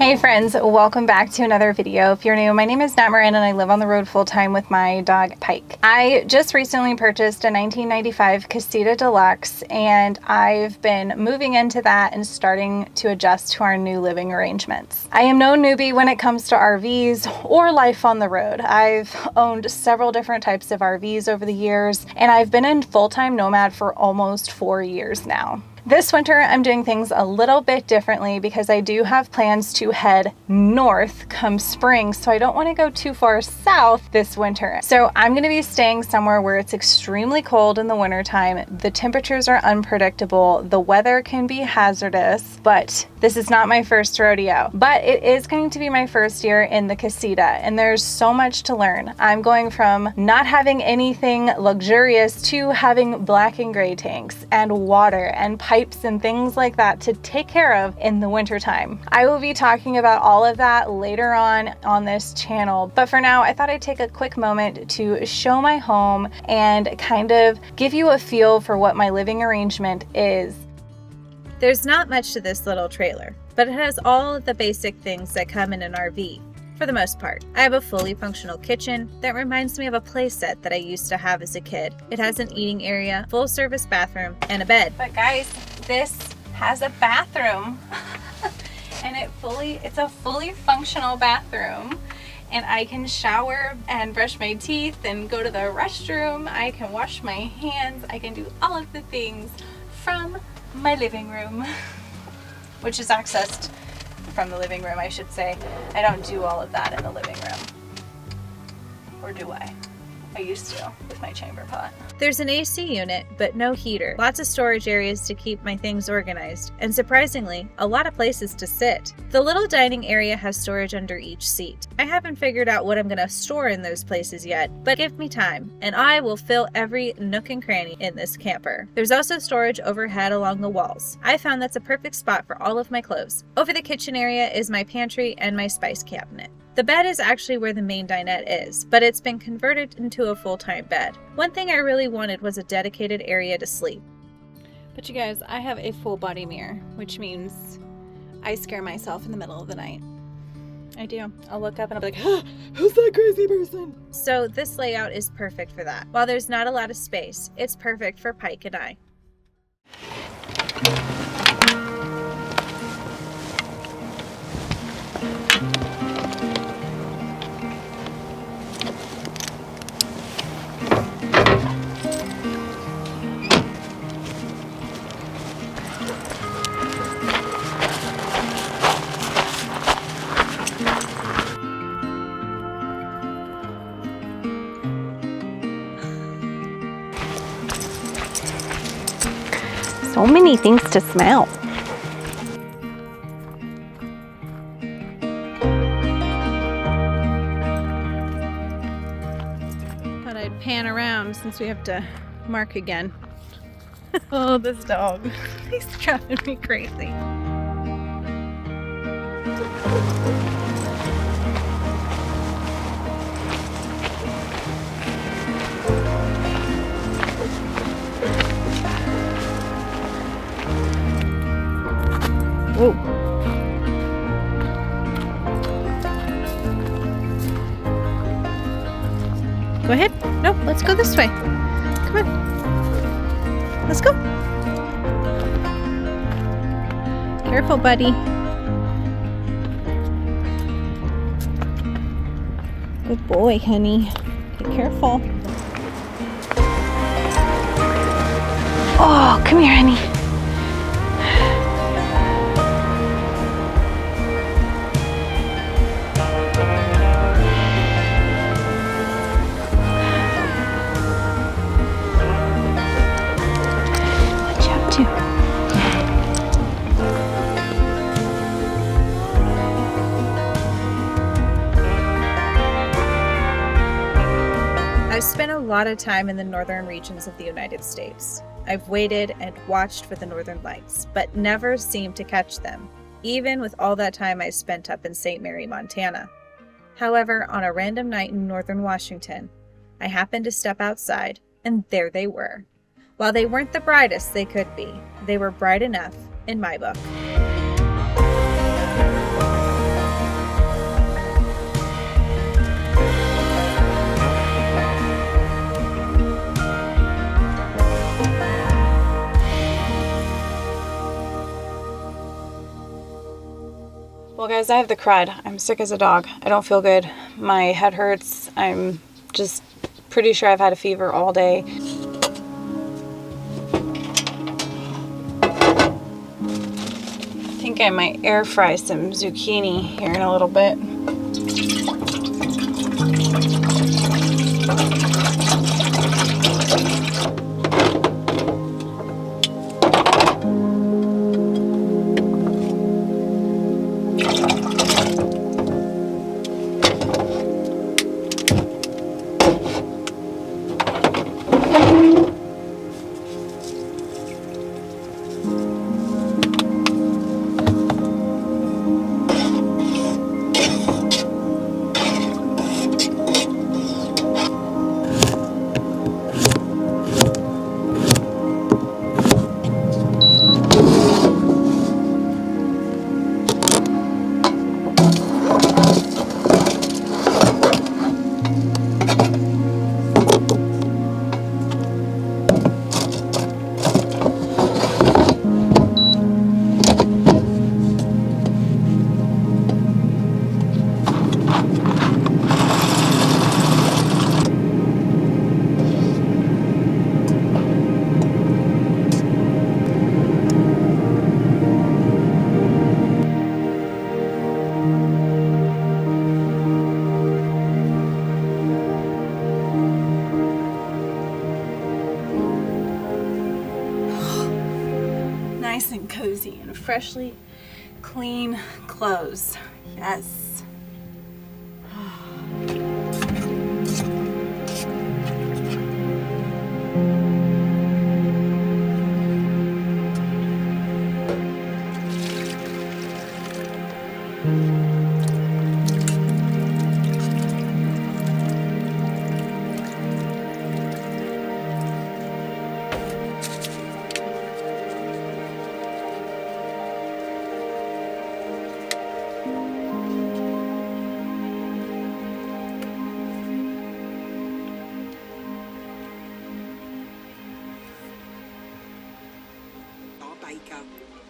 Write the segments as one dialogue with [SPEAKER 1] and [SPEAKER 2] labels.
[SPEAKER 1] Hey friends, welcome back to another video. If you're new, my name is NatMoran and I live on the road full time with my dog Pike. I just recently purchased a 1995 Casita Deluxe and I've been moving into that and starting to adjust to our new living arrangements. I am no newbie when it comes to RVs or life on the road. I've owned several different types of RVs over the years and I've been in full-time Nomad for almost 4 years now. This winter, I'm doing things a little bit differently because I do have plans to head north come spring, so I don't want to go too far south this winter. So I'm going to be staying somewhere where it's extremely cold in the wintertime. The temperatures are unpredictable. The weather can be hazardous, but this is not my first rodeo. But it is going to be my first year in the Casita, and there's so much to learn. I'm going from not having anything luxurious to having black and gray tanks and water and pipes and things like that to take care of in the wintertime. I will be talking about all of that later on this channel, but for now I thought I'd take a quick moment to show my home and kind of give you a feel for what my living arrangement is. There's not much to this little trailer, but it has all of the basic things that come in an RV. For the most part. I have a fully functional kitchen that reminds me of a play set that I used to have as a kid. It has an eating area, full service bathroom, and a bed. But guys, this has a bathroom and it's a fully functional bathroom, and I can shower and brush my teeth and go to the restroom. I can wash my hands. I can do all of the things from my living room, which is accessed from the living room, I should say. I don't do all of that in the living room. Or do I? I used to with my chamber pot. There's an AC unit, but no heater. Lots of storage areas to keep my things organized, and surprisingly, a lot of places to sit. The little dining area has storage under each seat. I haven't figured out what I'm gonna store in those places yet, but give me time, and I will fill every nook and cranny in this camper. There's also storage overhead along the walls. I found that's a perfect spot for all of my clothes. Over the kitchen area is my pantry and my spice cabinet. The bed is actually where the main dinette is, but it's been converted into a full-time bed. One thing I really wanted was a dedicated area to sleep. But you guys, I have a full body mirror, which means I scare myself in the middle of the night. I do. I'll look up and I'll be like, who's that crazy person? So this layout is perfect for that. While there's not a lot of space, it's perfect for Pike and I. So many things to smell. Thought I'd pan around since we have to mark again. Oh, this dog. He's driving me crazy. Whoa. Go ahead. No, let's go this way. Come on. Let's go. Careful, buddy. Good boy, honey. Be careful. Oh, come here, honey. I've spent a lot of time in the northern regions of the United States. I've waited and watched for the northern lights, but never seemed to catch them, even with all that time I spent up in St. Mary, Montana. However, on a random night in northern Washington, I happened to step outside, and there they were. While they weren't the brightest they could be, they were bright enough in my book. Well guys, I have the crud. I'm sick as a dog. I don't feel good. My head hurts. I'm just pretty sure I've had a fever all day. I think I might air fry some zucchini here in a little bit. Nice and cozy and freshly clean clothes. Yes.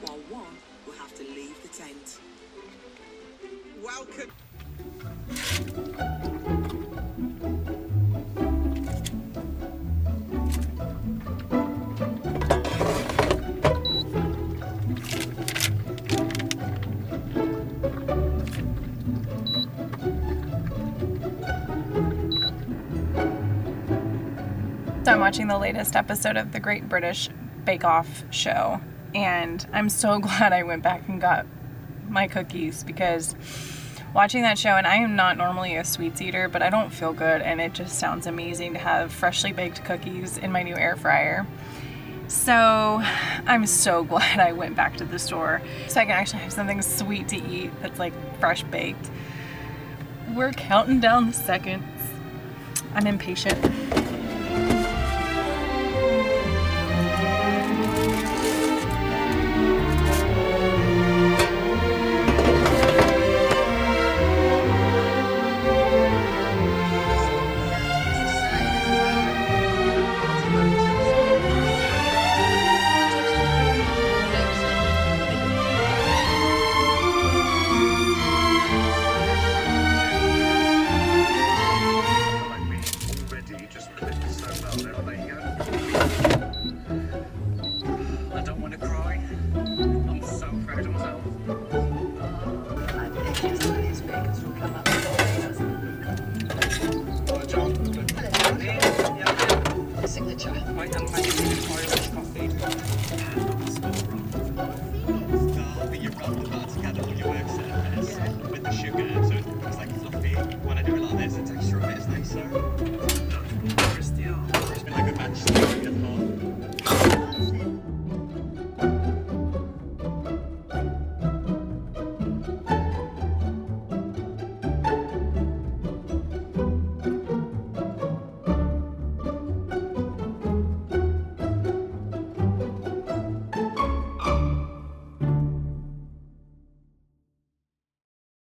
[SPEAKER 2] While one will have to leave the tent. Welcome.
[SPEAKER 1] So I'm watching the latest episode of the Great British Bake Off show, and I'm so glad I went back and got my cookies, because watching that show, and I am not normally a sweets eater, but I don't feel good, and it just sounds amazing to have freshly baked cookies in my new air fryer. So I'm so glad I went back to the store so I can actually have something sweet to eat that's like fresh baked. We're counting down the seconds. I'm impatient.